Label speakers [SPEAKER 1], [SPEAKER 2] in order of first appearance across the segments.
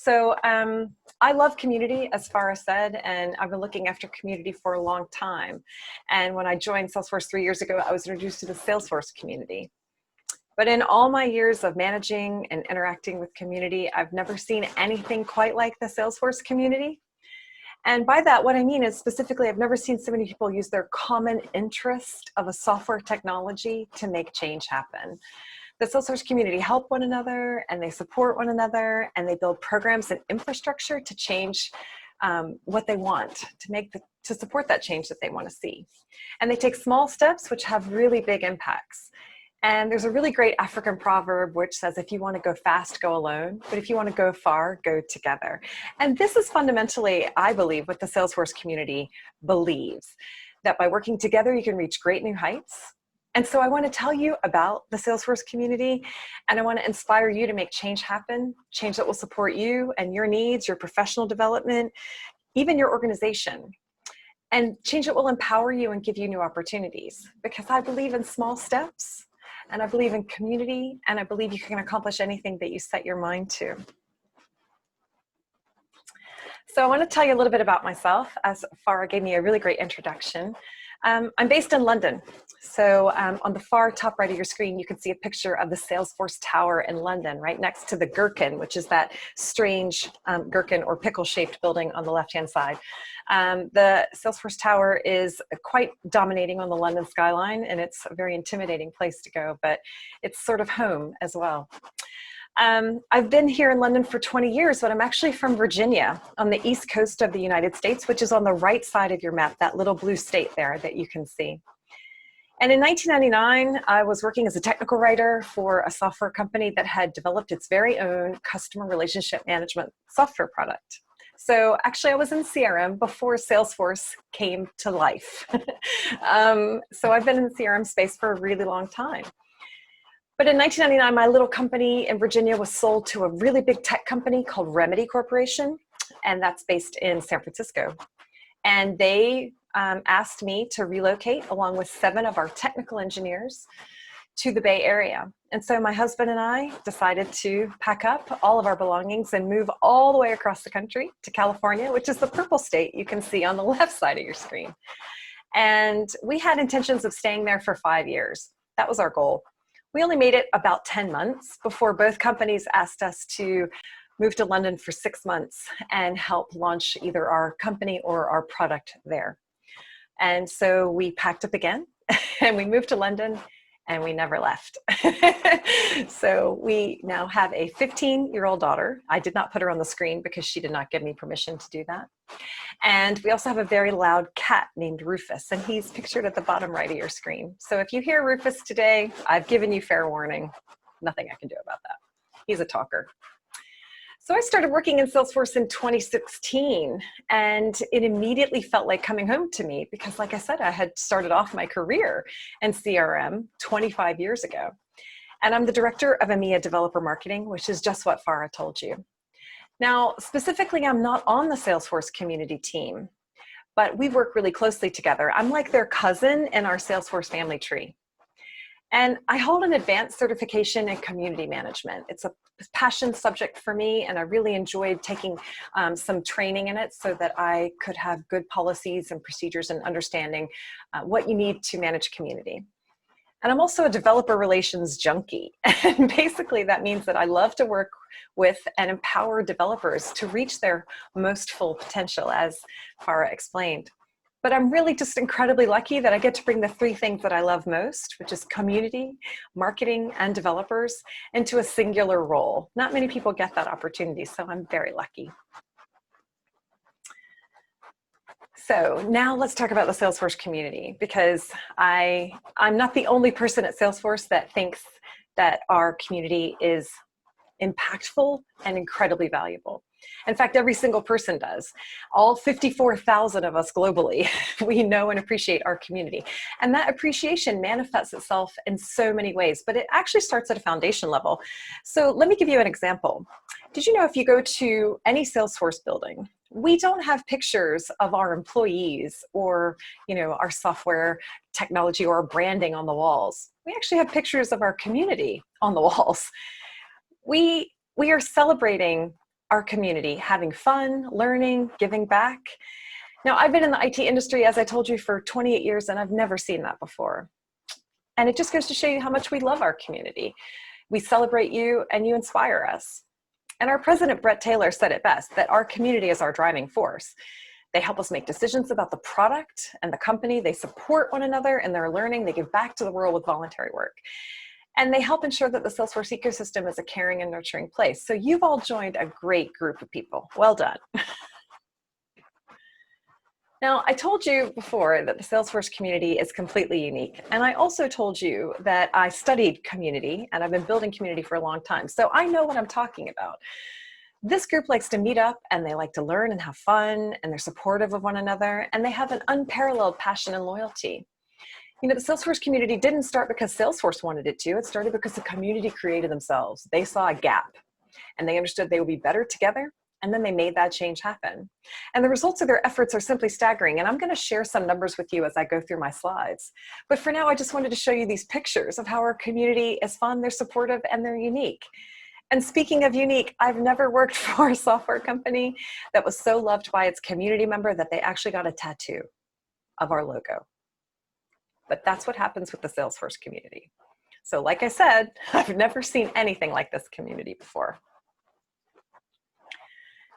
[SPEAKER 1] I love community, as Farah said, and I've been looking after community for a long time. And when I joined Salesforce 3 years ago, I was introduced to the Salesforce community. But in all my years of managing and interacting with community, I've never seen anything quite like the Salesforce community. And by that, what I mean is specifically, I've never seen so many people use their common interest of a software technology to make change happen. The Salesforce community help one another, and they support one another, and they build programs and infrastructure to change what they want, to support that change that they want to see. And they take small steps which have really big impacts. And there's a really great African proverb which says, if you want to go fast, go alone. But if you want to go far, go together. And this is fundamentally, I believe, what the Salesforce community believes, that by working together, you can reach great new heights. And so I want to tell you about the Salesforce community, and I want to inspire you to make change happen, change that will support you and your needs, your professional development, even your organization. And change that will empower you and give you new opportunities. Because I believe in small steps, and I believe in community, and I believe you can accomplish anything that you set your mind to. So I want to tell you a little bit about myself, as Farah gave me a really great introduction. I'm based in London. So on the far top right of your screen, you can see a picture of the Salesforce Tower in London, right next to the Gherkin, which is that strange gherkin or pickle-shaped building on the left-hand side. The Salesforce Tower is quite dominating on the London skyline, and it's a very intimidating place to go, but it's sort of home as well. I've been here in London for 20 years, but I'm actually from Virginia on the east coast of the United States, which is on the right side of your map, that little blue state there that you can see. And in 1999, I was working as a technical writer for a software company that had developed its very own customer relationship management software product. So actually, I was in CRM before Salesforce came to life. So I've been in the CRM space for a really long time. But in 1999, my little company in Virginia was sold to a really big tech company called Remedy Corporation, and that's based in San Francisco. And they asked me to relocate along with 7 of our technical engineers to the Bay Area. And so my husband and I decided to pack up all of our belongings and move all the way across the country to California, which is the purple state you can see on the left side of your screen. And we had intentions of staying there for 5 years. That was our goal. We only made it about 10 months before both companies asked us to move to London for 6 months and help launch either our company or our product there. And so we packed up again and we moved to London and we never left. So we now have a 15-year-old daughter. I did not put her on the screen because she did not give me permission to do that. And we also have a very loud cat named Rufus, and he's pictured at the bottom right of your screen. So if you hear Rufus today, I've given you fair warning. Nothing I can do about that. He's a talker. So I started working in Salesforce in 2016, and it immediately felt like coming home to me because, like I said, I had started off my career in CRM 25 years ago. And I'm the director of EMEA Developer Marketing, which is just what Farah told you. Now, specifically, I'm not on the Salesforce community team, but we work really closely together. I'm like their cousin in our Salesforce family tree. And I hold an advanced certification in community management. It's a passion subject for me, and I really enjoyed taking some training in it so that I could have good policies and procedures and understanding what you need to manage community. And I'm also a developer relations junkie. And basically that means that I love to work with and empower developers to reach their most full potential, as Farah explained. But I'm really just incredibly lucky that I get to bring the 3 things that I love most, which is community, marketing, and developers, into a singular role. Not many people get that opportunity, so I'm very lucky. So now let's talk about the Salesforce community, because I'm not the only person at Salesforce that thinks that our community is impactful and incredibly valuable. In fact, every single person does. All 54,000 of us globally, we know and appreciate our community. And that appreciation manifests itself in so many ways, but it actually starts at a foundation level. So let me give you an example. Did you know if you go to any Salesforce building, we don't have pictures of our employees or, our software technology or branding on the walls. We actually have pictures of our community on the walls. We are celebrating our community, having fun, learning, giving back. Now, I've been in the IT industry, as I told you, for 28 years, and I've never seen that before. And it just goes to show you how much we love our community. We celebrate you, and you inspire us. And our president, Brett Taylor, said it best, that our community is our driving force. They help us make decisions about the product and the company. They support one another in their learning. They give back to the world with voluntary work. And they help ensure that the Salesforce ecosystem is a caring and nurturing place. So you've all joined a great group of people. Well done. Now, I told you before that the Salesforce community is completely unique. And I also told you that I studied community, and I've been building community for a long time. So I know what I'm talking about. This group likes to meet up, and they like to learn and have fun, and they're supportive of one another, and they have an unparalleled passion and loyalty. You know, the Salesforce community didn't start because Salesforce wanted it to. It started because the community created themselves. They saw a gap, and they understood they would be better together, and then they made that change happen. And the results of their efforts are simply staggering, and I'm going to share some numbers with you as I go through my slides. But for now, I just wanted to show you these pictures of how our community is fun, they're supportive, and they're unique. And speaking of unique, I've never worked for a software company that was so loved by its community member that they actually got a tattoo of our logo. But that's what happens with the Salesforce community. So like I said, I've never seen anything like this community before.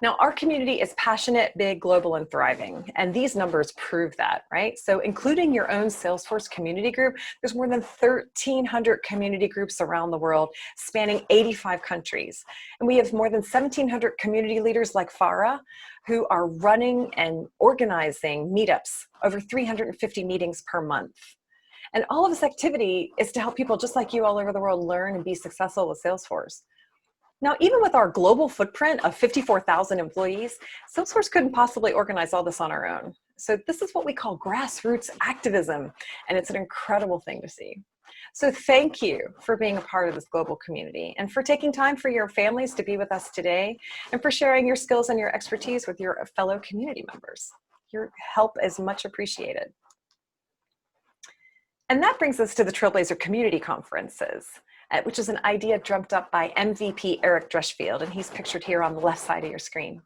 [SPEAKER 1] Now, our community is passionate, big, global, and thriving. And these numbers prove that, right? So including your own Salesforce community group, there's more than 1,300 community groups around the world, spanning 85 countries. And we have more than 1,700 community leaders like Farah, who are running and organizing meetups, over 350 meetings per month. And all of this activity is to help people just like you all over the world learn and be successful with Salesforce. Now, even with our global footprint of 54,000 employees, Salesforce couldn't possibly organize all this on our own. So this is what we call grassroots activism, and it's an incredible thing to see. So thank you for being a part of this global community, and for taking time for your families to be with us today, and for sharing your skills and your expertise with your fellow community members. Your help is much appreciated. And that brings us to the Trailblazer Community Conferences, which is an idea dreamt up by MVP Eric Dreschfield, and he's pictured here on the left side of your screen.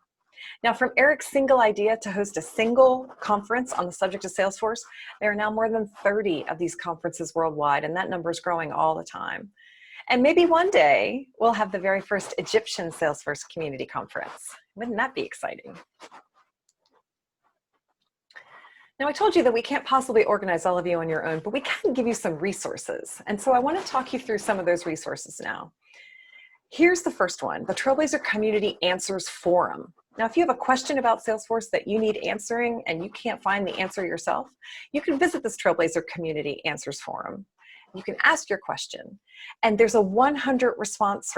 [SPEAKER 1] Now, from Eric's single idea to host a single conference on the subject of Salesforce, there are now more than 30 of these conferences worldwide, and that number is growing all the time. And maybe one day we'll have the very first Egyptian Salesforce Community Conference. Wouldn't that be exciting? Now, I told you that we can't possibly organize all of you on your own, but we can give you some resources. And so I want to talk you through some of those resources now. Here's the first one, the Trailblazer Community Answers Forum. Now, if you have a question about Salesforce that you need answering and you can't find the answer yourself, you can visit this Trailblazer Community Answers Forum. You can ask your question, and there's a 100% response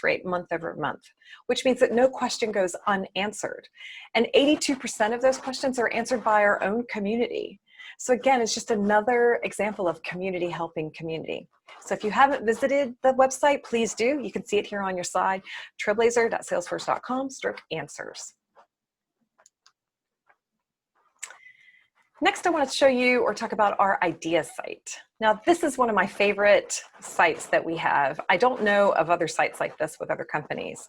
[SPEAKER 1] rate month over month, which means that no question goes unanswered. And 82% of those questions are answered by our own community. So again, it's just another example of community helping community. So if you haven't visited the website, please do. You can see it here on your slide, trailblazer.salesforce.com/answers. Next, I want to show you or talk about our idea site. Now, this is one of my favorite sites that we have. I don't know of other sites like this with other companies.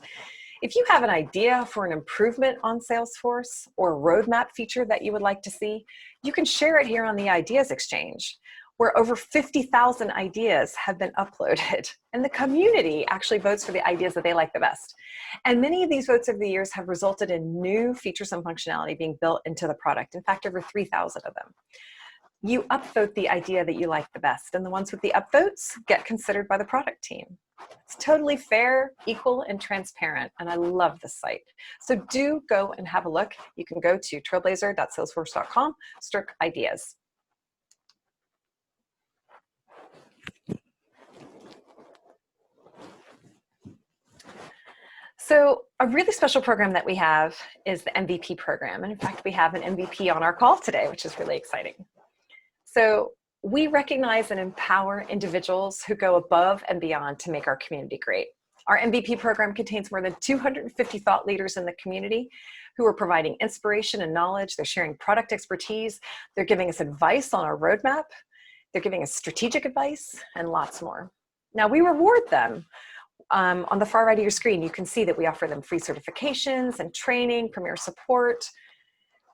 [SPEAKER 1] If you have an idea for an improvement on Salesforce or a roadmap feature that you would like to see, you can share it here on the Ideas Exchange, where over 50,000 ideas have been uploaded. And the community actually votes for the ideas that they like the best. And many of these votes over the years have resulted in new features and functionality being built into the product. In fact, over 3,000 of them. You upvote the idea that you like the best, and the ones with the upvotes get considered by the product team. It's totally fair, equal, and transparent, and I love this site. So do go and have a look. You can go to trailblazer.salesforce.com/ideas. So a really special program that we have is the MVP program. And in fact, we have an MVP on our call today, which is really exciting. So we recognize and empower individuals who go above and beyond to make our community great. Our MVP program contains more than 250 thought leaders in the community who are providing inspiration and knowledge. They're sharing product expertise. They're giving us advice on our roadmap. They're giving us strategic advice and lots more. Now, we reward them On the far right of your screen, you can see that we offer them free certifications and training, premier support.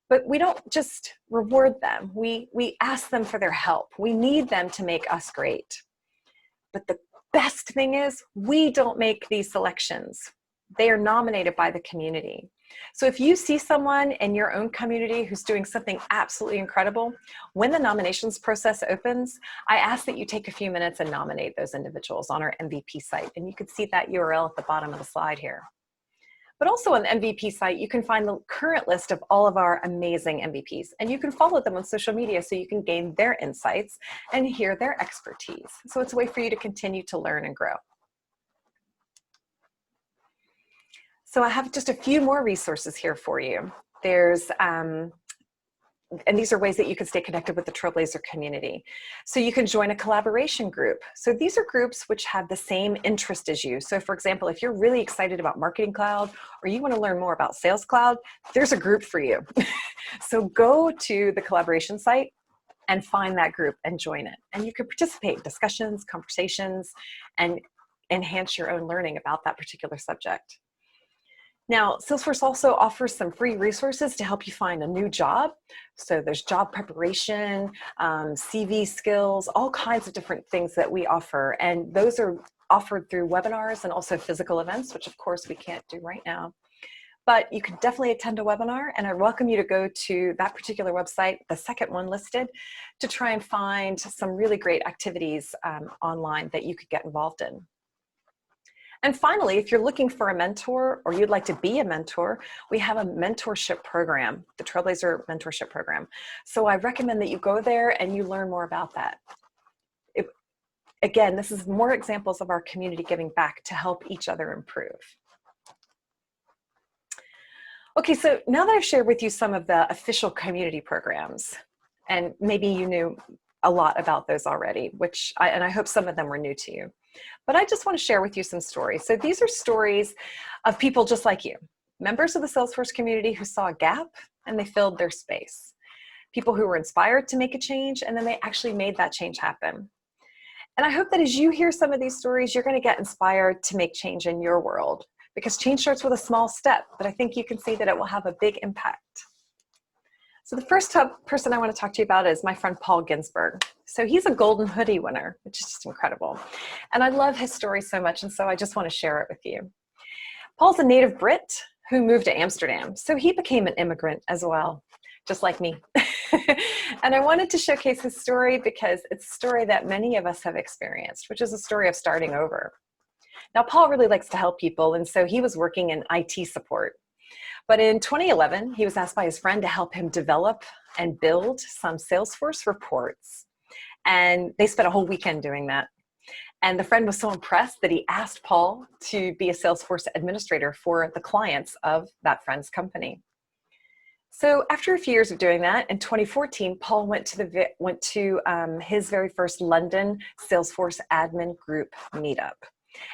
[SPEAKER 1] But we don't just reward them. We ask them for their help. We need them to make us great. But the best thing is we don't make these selections. They are nominated by the community. So if you see someone in your own community who's doing something absolutely incredible, when the nominations process opens, I ask that you take a few minutes and nominate those individuals on our MVP site. And you can see that URL at the bottom of the slide here. But also on the MVP site, you can find the current list of all of our amazing MVPs, and you can follow them on social media so you can gain their insights and hear their expertise. So it's a way for you to continue to learn and grow. So I have just a few more resources here for you. There's and these are ways that you can stay connected with the Trailblazer community. So you can join a collaboration group. So these are groups which have the same interest as you. So for example, if you're really excited about Marketing Cloud or you want to learn more about Sales Cloud, there's a group for you. So go to the collaboration site and find that group and join it. And you can participate in discussions, conversations, and enhance your own learning about that particular subject. Now, Salesforce also offers some free resources to help you find a new job. So there's job preparation, CV skills, all kinds of different things that we offer. And those are offered through webinars and also physical events, which of course we can't do right now. But you can definitely attend a webinar, and I welcome you to go to that particular website, the second one listed, to try and find some really great activities online that you could get involved in. And finally, if you're looking for a mentor or you'd like to be a mentor, we have a mentorship program, the Trailblazer Mentorship Program. So I recommend that you go there and you learn more about that. Again, this is more examples of our community giving back to help each other improve. Okay, so now that I've shared with you some of the official community programs, and maybe you knew a lot about those already, and I hope some of them were new to you. But I just want to share with you some stories. So these are stories of people just like you, members of the Salesforce community who saw a gap and they filled their space. People who were inspired to make a change and then they actually made that change happen. And I hope that as you hear some of these stories, you're going to get inspired to make change in your world, because change starts with a small step, but I think you can see that it will have a big impact. So the first person I want to talk to you about is my friend Paul Ginsberg. So he's a golden hoodie winner, which is just incredible. And I love his story so much, and so I just want to share it with you. Paul's a native Brit who moved to Amsterdam, so he became an immigrant as well, just like me. And I wanted to showcase his story because it's a story that many of us have experienced, which is a story of starting over. Now, Paul really likes to help people, and so he was working in IT support. But in 2011, he was asked by his friend to help him develop and build some Salesforce reports. And they spent a whole weekend doing that. And the friend was so impressed that he asked Paul to be a Salesforce administrator for the clients of that friend's company. So after a few years of doing that, in 2014, Paul went to his very first London Salesforce admin group meetup.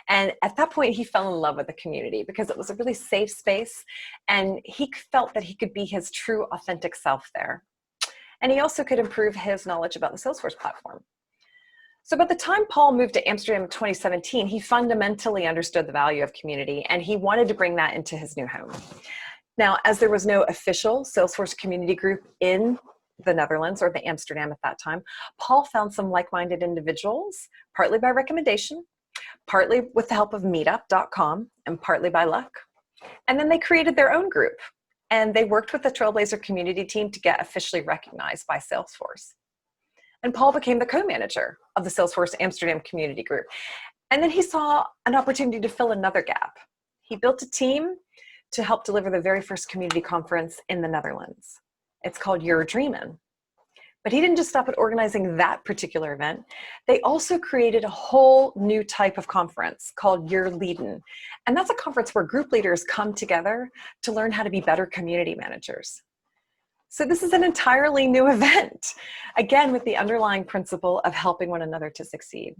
[SPEAKER 1] And at that point, he fell in love with the community because it was a really safe space, and he felt that he could be his true, authentic self there. And he also could improve his knowledge about the Salesforce platform. So by the time Paul moved to Amsterdam in 2017, he fundamentally understood the value of community, and he wanted to bring that into his new home. Now, as there was no official Salesforce community group in the Netherlands or the Amsterdam at that time, Paul found some like-minded individuals, partly by recommendation, partly with the help of meetup.com, and partly by luck. And then they created their own group, and they worked with the Trailblazer community team to get officially recognized by Salesforce. And Paul became the co-manager of the Salesforce Amsterdam community group. And then he saw an opportunity to fill another gap. He built a team to help deliver the very first community conference in the Netherlands. It's called Your Dreamin'. But he didn't just stop at organizing that particular event. They also created a whole new type of conference called Your Leadin'. And that's a conference where group leaders come together to learn how to be better community managers. So this is an entirely new event, again, with the underlying principle of helping one another to succeed.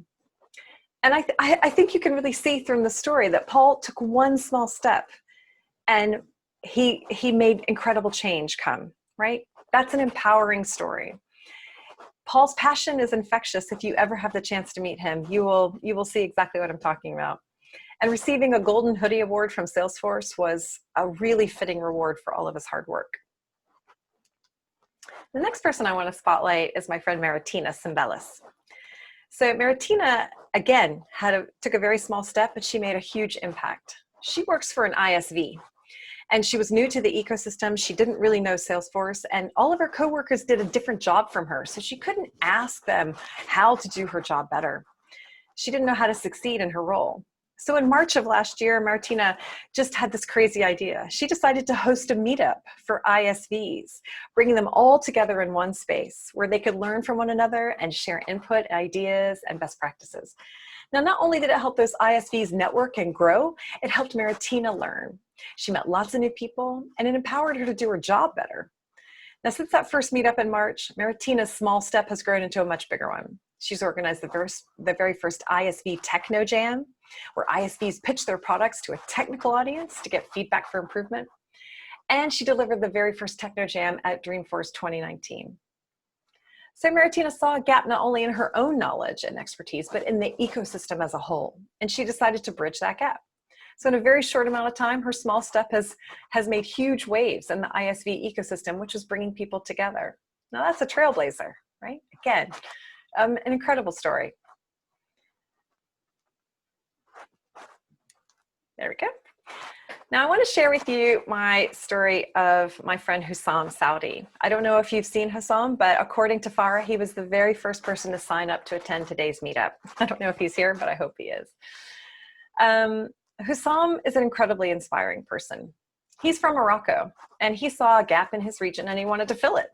[SPEAKER 1] And I think you can really see from the story that Paul took one small step and he made incredible change come, right? That's an empowering story. Paul's passion is infectious. If you ever have the chance to meet him, you will see exactly what I'm talking about. And receiving a Golden Hoodie Award from Salesforce was a really fitting reward for all of his hard work. The next person I want to spotlight is my friend Maritina Tsembelis. So Maritina, again, took a very small step, but she made a huge impact. She works for an ISV, and she was new to the ecosystem. She didn't really know Salesforce, and all of her coworkers did a different job from her, so she couldn't ask them how to do her job better. She didn't know how to succeed in her role. So in March of last year, Maritina just had this crazy idea. She decided to host a meetup for ISVs, bringing them all together in one space where they could learn from one another and share input, ideas, and best practices. Now, not only did it help those ISVs network and grow, it helped Maritina learn. She met lots of new people, and it empowered her to do her job better. Now, since that first meetup in March, Maritina's small step has grown into a much bigger one. She's organized the very first ISV Techno Jam, where ISVs pitch their products to a technical audience to get feedback for improvement. And she delivered the very first Techno Jam at Dreamforce 2019. So Maritina saw a gap not only in her own knowledge and expertise, but in the ecosystem as a whole. And she decided to bridge that gap. So in a very short amount of time, her small step has made huge waves in the ISV ecosystem, which is bringing people together. Now that's a trailblazer, right? Again, an incredible story. There we go. Now I want to share with you my story of my friend Hussam Saudi. I don't know if you've seen Hussam, but according to Farah, he was the very first person to sign up to attend today's meetup. I don't know if he's here, but I hope he is. Hussam is an incredibly inspiring person. He's from Morocco, and he saw a gap in his region and he wanted to fill it.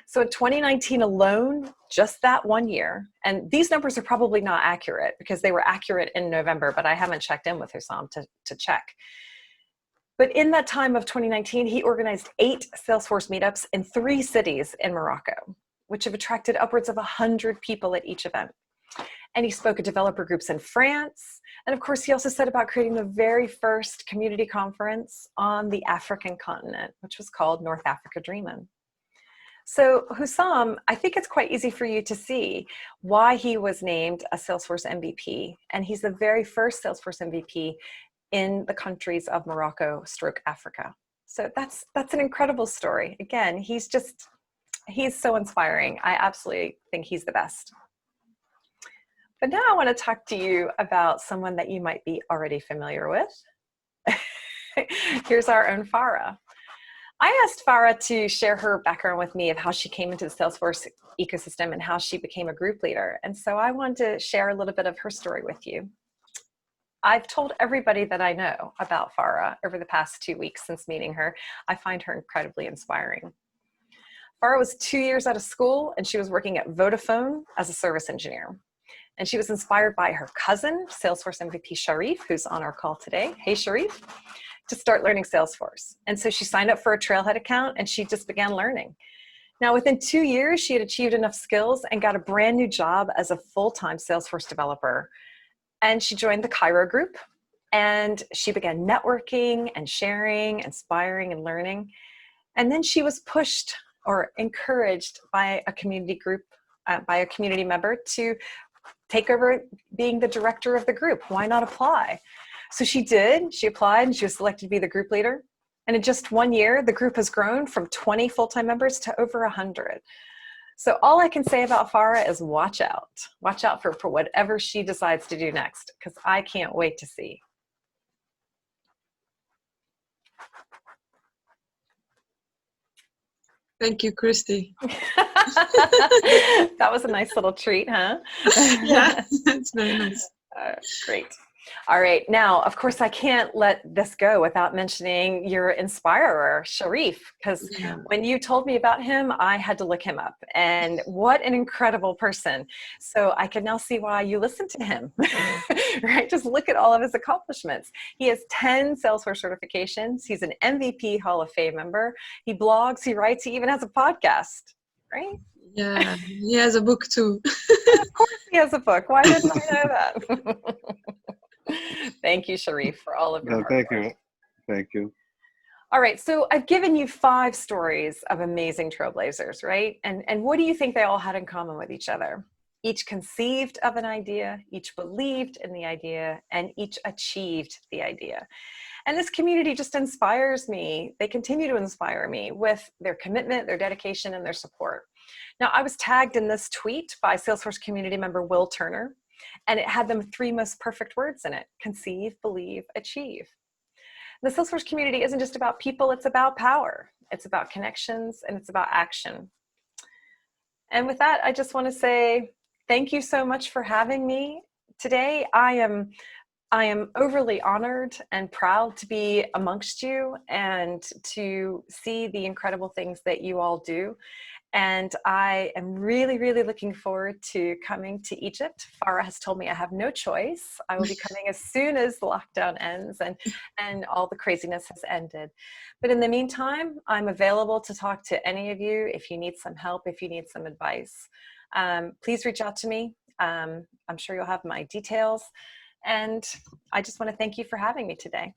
[SPEAKER 1] So in 2019 alone, just that 1 year, and these numbers are probably not accurate because they were accurate in November, but I haven't checked in with Hussam to check. But in that time of 2019, he organized 8 Salesforce meetups in 3 cities in Morocco, which have attracted upwards of 100 people at each event. And he spoke at developer groups in France. And of course, he also said about creating the very first community conference on the African continent, which was called North Africa Dreamin'. So Hussam, I think it's quite easy for you to see why he was named a Salesforce MVP. And he's the very first Salesforce MVP in the countries of Morocco / Africa. So that's an incredible story. Again, he's so inspiring. I absolutely think he's the best. But now I want to talk to you about someone that you might be already familiar with. Here's our own Farah. I asked Farah to share her background with me of how she came into the Salesforce ecosystem and how she became a group leader. And so I wanted to share a little bit of her story with you. I've told everybody that I know about Farah over the past 2 weeks since meeting her. I find her incredibly inspiring. Farah was 2 years out of school and she was working at Vodafone as a service engineer. And she was inspired by her cousin, Salesforce MVP Sharif, who's on our call today. Hey, Sharif. To start learning Salesforce. And so she signed up for a Trailhead account and she just began learning. Now within 2 years, she had achieved enough skills and got a brand new job as a full-time Salesforce developer. And she joined the Cairo group and she began networking and sharing, inspiring and learning. And then she was pushed or encouraged by a community group, by a community member to take over being the director of the group. Why not apply? So she did, she applied and she was selected to be the group leader. And in just 1 year, the group has grown from 20 full-time members to over 100. So all I can say about Farah is watch out. Watch out for whatever she decides to do next, because I can't wait to see.
[SPEAKER 2] Thank you, Christie.
[SPEAKER 1] That was a nice little treat, huh?
[SPEAKER 2] Yeah, it's very nice.
[SPEAKER 1] Great. All right. Now, of course, I can't let this go without mentioning your inspirer, Sharif, because when you told me about him, I had to look him up. And what an incredible person. So I can now see why you listened to him, right? Just look at all of his accomplishments. He has 10 Salesforce certifications. He's an MVP Hall of Fame member. He blogs, he writes, he even has a podcast, right?
[SPEAKER 2] Yeah, he has a book too.
[SPEAKER 1] Of course he has a book. Why didn't I know that? Thank you, Sharif, for all of your
[SPEAKER 3] Thank you. Thank you.
[SPEAKER 1] All right, so I've given you 5 stories of amazing trailblazers, right? And what do you think they all had in common with each other? Each conceived of an idea, each believed in the idea, and each achieved the idea. And this community just inspires me. They continue to inspire me with their commitment, their dedication, and their support. Now, I was tagged in this tweet by Salesforce community member Will Turner, and it had them 3 most perfect words in it: conceive, believe, achieve. The Salesforce community isn't just about people, it's about power. It's about connections, and it's about action. And with that, I just want to say thank you so much for having me today. I am overly honored and proud to be amongst you and to see the incredible things that you all do. And I am really, really looking forward to coming to Egypt. Farah has told me I have no choice. I will be coming as soon as the lockdown ends and all the craziness has ended. But in the meantime, I'm available to talk to any of you if you need some help, if you need some advice. Please reach out to me. I'm sure you'll have my details. And I just want to thank you for having me today.